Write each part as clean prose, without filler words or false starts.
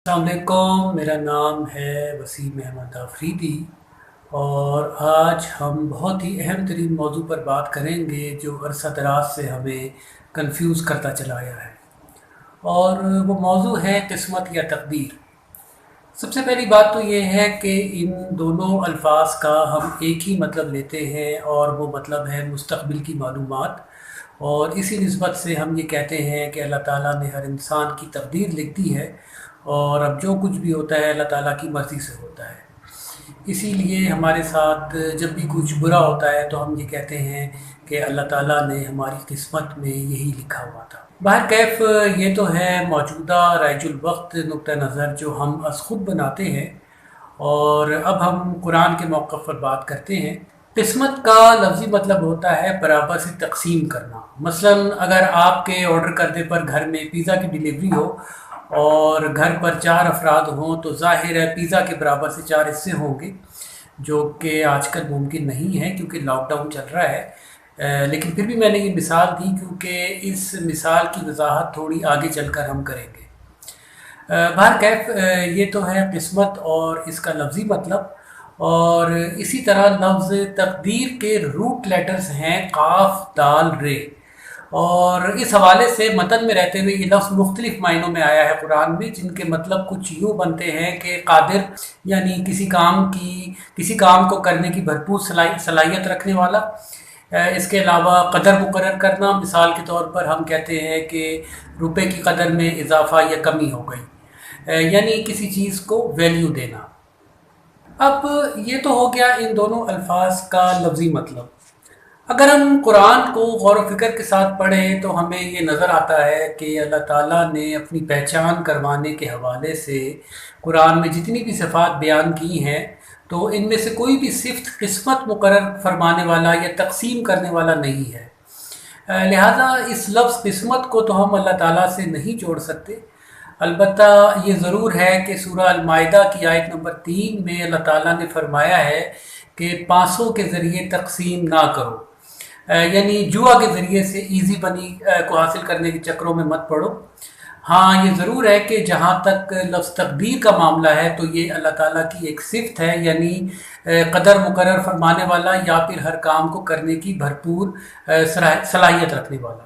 السلام علیکم، میرا نام ہے وسیم احمد آفریدی اور آج ہم بہت ہی اہم ترین موضوع پر بات کریں گے جو عرصہ دراز سے ہمیں کنفیوز کرتا چلا آیا ہے، اور وہ موضوع ہے قسمت یا تقدیر۔ سب سے پہلی بات تو یہ ہے کہ ان دونوں الفاظ کا ہم ایک ہی مطلب لیتے ہیں، اور وہ مطلب ہے مستقبل کی معلومات، اور اسی نسبت سے ہم یہ کہتے ہیں کہ اللہ تعالیٰ نے ہر انسان کی تقدیر لکھ دی ہے، اور اب جو کچھ بھی ہوتا ہے اللہ تعالیٰ کی مرضی سے ہوتا ہے۔ اسی لیے ہمارے ساتھ جب بھی کچھ برا ہوتا ہے تو ہم یہ کہتے ہیں کہ اللہ تعالیٰ نے ہماری قسمت میں یہی لکھا ہوا تھا۔ بہرکیف یہ تو ہے موجودہ رائج الوقت نقطہ نظر جو ہم از خود بناتے ہیں، اور اب ہم قرآن کے موقف پر بات کرتے ہیں۔ قسمت کا لفظی مطلب ہوتا ہے برابر سے تقسیم کرنا۔ مثلا اگر آپ کے آرڈر کردے پر گھر میں پیزا کی ڈیلیوری ہو اور گھر پر 4 افراد ہوں تو ظاہر ہے پیزا کے برابر سے 4 حصے ہوں گے، جو کہ آج کل ممکن نہیں ہے کیونکہ لاک ڈاؤن چل رہا ہے، لیکن پھر بھی میں نے یہ مثال دی کیونکہ اس مثال کی وضاحت تھوڑی آگے چل کر ہم کریں گے۔ بہرکیف یہ تو ہے قسمت اور اس کا لفظی مطلب، اور اسی طرح لفظ تقدیر کے روٹ لیٹرز ہیں قاف دال رے، اور اس حوالے سے متن میں رہتے ہوئے یہ لفظ مختلف معنوں میں آیا ہے قرآن میں، جن کے مطلب کچھ یوں بنتے ہیں کہ قادر یعنی کسی کام کو کرنے کی بھرپور صلاحیت رکھنے والا۔ اس کے علاوہ قدر مقرر کرنا، مثال کے طور پر ہم کہتے ہیں کہ روپے کی قدر میں اضافہ یا کمی ہو گئی، یعنی کسی چیز کو ویلیو دینا۔ اب یہ تو ہو گیا ان دونوں الفاظ کا لفظی مطلب۔ اگر ہم قرآن کو غور و فکر کے ساتھ پڑھیں تو ہمیں یہ نظر آتا ہے کہ اللہ تعالیٰ نے اپنی پہچان کروانے کے حوالے سے قرآن میں جتنی بھی صفات بیان کی ہیں تو ان میں سے کوئی بھی صفت قسمت مقرر فرمانے والا یا تقسیم کرنے والا نہیں ہے۔ لہٰذا اس لفظ قسمت کو تو ہم اللہ تعالیٰ سے نہیں جوڑ سکتے۔ البتہ یہ ضرور ہے کہ سورہ المائدہ کی آیت نمبر 3 میں اللہ تعالیٰ نے فرمایا ہے کہ پانسوں کے ذریعے تقسیم نہ کرو، یعنی جوا کے ذریعے سے ایزی منی کو حاصل کرنے کے چکروں میں مت پڑو۔ ہاں یہ ضرور ہے کہ جہاں تک لفظ تقدیر کا معاملہ ہے تو یہ اللہ تعالیٰ کی ایک صفت ہے، یعنی قدر مقرر فرمانے والا یا پھر ہر کام کو کرنے کی بھرپور صلاحیت رکھنے والا۔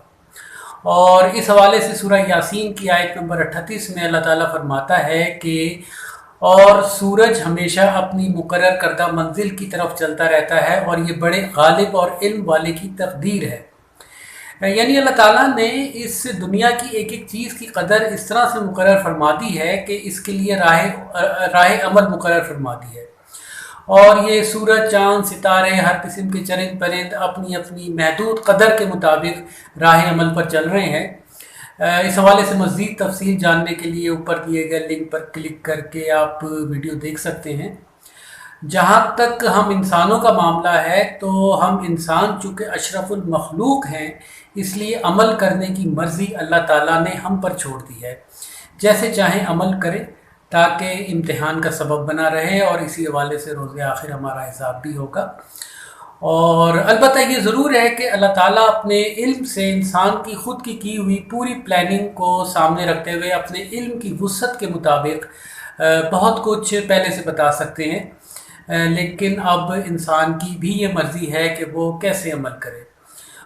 اور اس حوالے سے سورہ یاسین کی آیت نمبر 38 میں اللہ تعالیٰ فرماتا ہے کہ اور سورج ہمیشہ اپنی مقرر کردہ منزل کی طرف چلتا رہتا ہے، اور یہ بڑے غالب اور علم والے کی تقدیر ہے۔ یعنی اللہ تعالیٰ نے اس دنیا کی ایک ایک چیز کی قدر اس طرح سے مقرر فرما دی ہے کہ اس کے لیے راہ عمل مقرر فرما دی ہے، اور یہ سورج، چاند، ستارے، ہر قسم کے چرند پرند اپنی اپنی محدود قدر کے مطابق راہ عمل پر چل رہے ہیں۔ اس حوالے سے مزید تفصیل جاننے کے لیے اوپر دیے گئے لنک پر کلک کر کے آپ ویڈیو دیکھ سکتے ہیں۔ جہاں تک ہم انسانوں کا معاملہ ہے تو ہم انسان چونکہ اشرف المخلوق ہیں، اس لیے عمل کرنے کی مرضی اللہ تعالیٰ نے ہم پر چھوڑ دی ہے، جیسے چاہیں عمل کریں تاکہ امتحان کا سبب بنا رہے، اور اسی حوالے سے روز آخر ہمارا حساب بھی ہوگا۔ اور البتہ یہ ضرور ہے کہ اللہ تعالیٰ اپنے علم سے انسان کی خود کی ہوئی پوری پلاننگ کو سامنے رکھتے ہوئے اپنے علم کی وسعت کے مطابق بہت کچھ پہلے سے بتا سکتے ہیں، لیکن اب انسان کی بھی یہ مرضی ہے کہ وہ کیسے عمل کرے،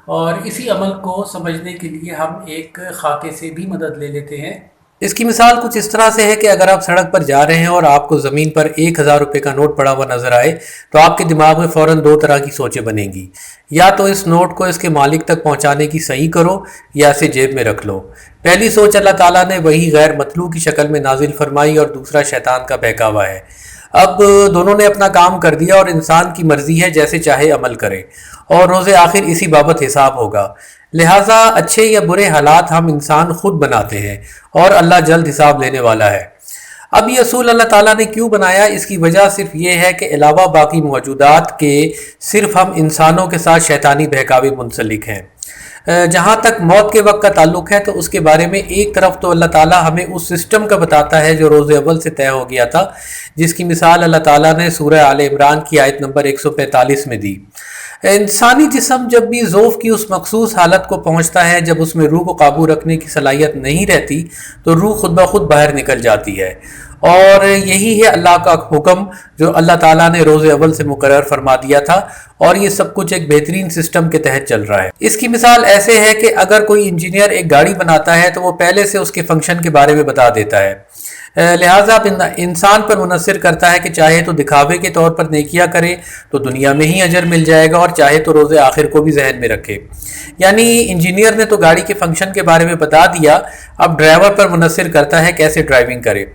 اور اسی عمل کو سمجھنے کے لیے ہم ایک خاکے سے بھی مدد لے لیتے ہیں۔ اس کی مثال کچھ اس طرح سے ہے کہ اگر آپ سڑک پر جا رہے ہیں اور آپ کو زمین پر 1000 روپے کا نوٹ پڑا ہوا نظر آئے تو آپ کے دماغ میں فوراً 2 طرح کی سوچیں بنیں گی، یا تو اس نوٹ کو اس کے مالک تک پہنچانے کی صحیح کرو یا اسے جیب میں رکھ لو۔ پہلی سوچ اللہ تعالیٰ نے وہی غیر مطلوب کی شکل میں نازل فرمائی، اور دوسرا شیطان کا بہکاوا ہے۔ اب دونوں نے اپنا کام کر دیا، اور انسان کی مرضی ہے جیسے چاہے عمل کرے، اور روز آخر اسی بابت حساب ہوگا۔ لہٰذا اچھے یا برے حالات ہم انسان خود بناتے ہیں، اور اللہ جلد حساب لینے والا ہے۔ اب یہ اصول اللہ تعالیٰ نے کیوں بنایا؟ اس کی وجہ صرف یہ ہے کہ علاوہ باقی موجودات کے صرف ہم انسانوں کے ساتھ شیطانی بہکاوے منسلک ہیں۔ جہاں تک موت کے وقت کا تعلق ہے تو اس کے بارے میں ایک طرف تو اللہ تعالیٰ ہمیں اس سسٹم کا بتاتا ہے جو روز اول سے طے ہو گیا تھا، جس کی مثال اللہ تعالیٰ نے سورہ آل عمران کی آیت نمبر 145 میں دی۔ انسانی جسم جب بھی ذوف کی اس مخصوص حالت کو پہنچتا ہے جب اس میں روح کو قابو رکھنے کی صلاحیت نہیں رہتی تو روح خود بخود باہر نکل جاتی ہے، اور یہی ہے اللہ کا حکم جو اللہ تعالیٰ نے روز اول سے مقرر فرما دیا تھا، اور یہ سب کچھ ایک بہترین سسٹم کے تحت چل رہا ہے۔ اس کی مثال ایسے ہے کہ اگر کوئی انجینئر ایک گاڑی بناتا ہے تو وہ پہلے سے اس کے فنکشن کے بارے میں بتا دیتا ہے، لہٰذا انسان پر منحصر کرتا ہے کہ چاہے تو دکھاوے کے طور پر نیکیاں کرے تو دنیا میں ہی اجر مل جائے گا، اور چاہے تو روز آخر کو بھی ذہن میں رکھے۔ یعنی انجینئر نے تو گاڑی کے فنکشن کے بارے میں بتا دیا، اب ڈرائیور پر منحصر کرتا ہے کیسے ڈرائیونگ کرے۔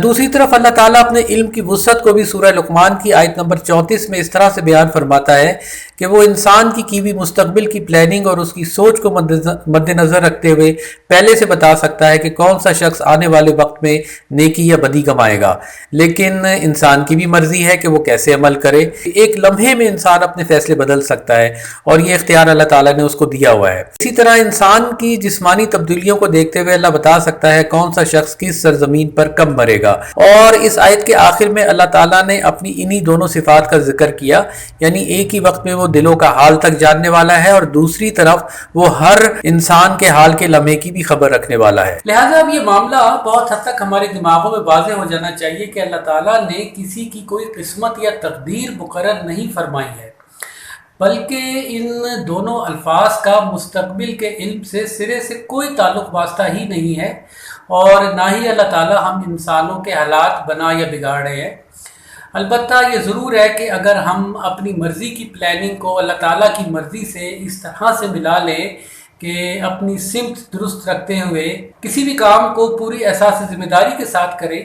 دوسری طرف اللہ تعالیٰ اپنے علم کی وسعت کو بھی سورہ لقمان کی آیت نمبر 34 میں اس طرح سے بیان فرماتا ہے کہ وہ انسان کی ہوئی مستقبل کی پلاننگ اور اس کی سوچ کو مد نظر رکھتے ہوئے پہلے سے بتا سکتا ہے کہ کون سا شخص آنے والے وقت میں نیکی یا بدی کمائے گا، لیکن انسان کی بھی مرضی ہے کہ وہ کیسے عمل کرے۔ ایک لمحے میں انسان اپنے فیصلے بدل سکتا ہے، اور یہ اختیار اللہ تعالیٰ نے اس کو دیا ہوا ہے۔ اسی طرح انسان کی جسمانی تبدیلیوں کو دیکھتے ہوئے اللہ بتا سکتا ہے کون سا شخص کس سرزمین پر کم مرے گا، اور اس آیت کے آخر میں اللہ تعالیٰ نے اپنی انہی دونوں صفات کا ذکر کیا، یعنی ایک ہی وقت میں وہ دلوں کا حال تک جاننے والا ہے، اور دوسری طرف وہ ہر انسان کے حال کے لمحے کی بھی خبر رکھنے والا ہے۔ لہٰذا اب یہ معاملہ بہت حد تک ہمارے دماغوں میں واضح ہو جانا چاہیے کہ اللہ تعالیٰ نے کسی کی کوئی قسمت یا تقدیر مقرر نہیں فرمائی ہے، بلکہ ان دونوں الفاظ کا مستقبل کے علم سے سرے سے کوئی تعلق واسطہ ہی نہیں ہے، اور نہ ہی اللہ تعالیٰ ہم انسانوں کے حالات بنا یا بگاڑ رہے ہیں۔ البتہ یہ ضرور ہے کہ اگر ہم اپنی مرضی کی پلاننگ کو اللہ تعالیٰ کی مرضی سے اس طرح سے ملا لیں کہ اپنی سمت درست رکھتے ہوئے کسی بھی کام کو پوری احساس ذمہ داری کے ساتھ کریں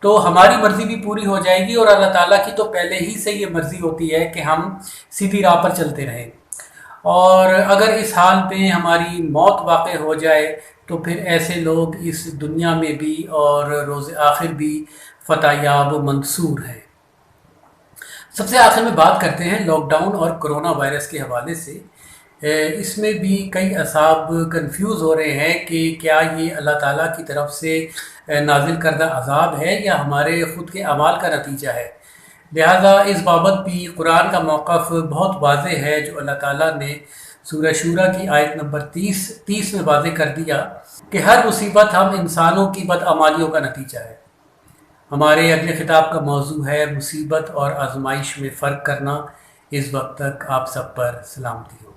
تو ہماری مرضی بھی پوری ہو جائے گی، اور اللہ تعالیٰ کی تو پہلے ہی سے یہ مرضی ہوتی ہے کہ ہم سیدھی راہ پر چلتے رہیں۔ اور اگر اس حال پہ ہماری موت واقع ہو جائے تو پھر ایسے لوگ اس دنیا میں بھی اور روز آخر بھی فتح یاب و منصور ہیں۔ سب سے آخر میں بات کرتے ہیں لاک ڈاؤن اور کرونا وائرس کے حوالے سے۔ اس میں بھی کئی اصحاب کنفیوز ہو رہے ہیں کہ کیا یہ اللہ تعالیٰ کی طرف سے نازل کردہ عذاب ہے یا ہمارے خود کے اعمال کا نتیجہ ہے۔ لہذا اس بابت بھی قرآن کا موقف بہت واضح ہے، جو اللہ تعالیٰ نے سورہ شورى کی آیت نمبر 30 میں واضح کر دیا کہ ہر مصیبت ہم انسانوں کی بدعمالیوں کا نتیجہ ہے۔ ہمارے اگلے خطاب کا موضوع ہے مصیبت اور آزمائش میں فرق کرنا۔ اس وقت تک آپ سب پر سلامتی ہو۔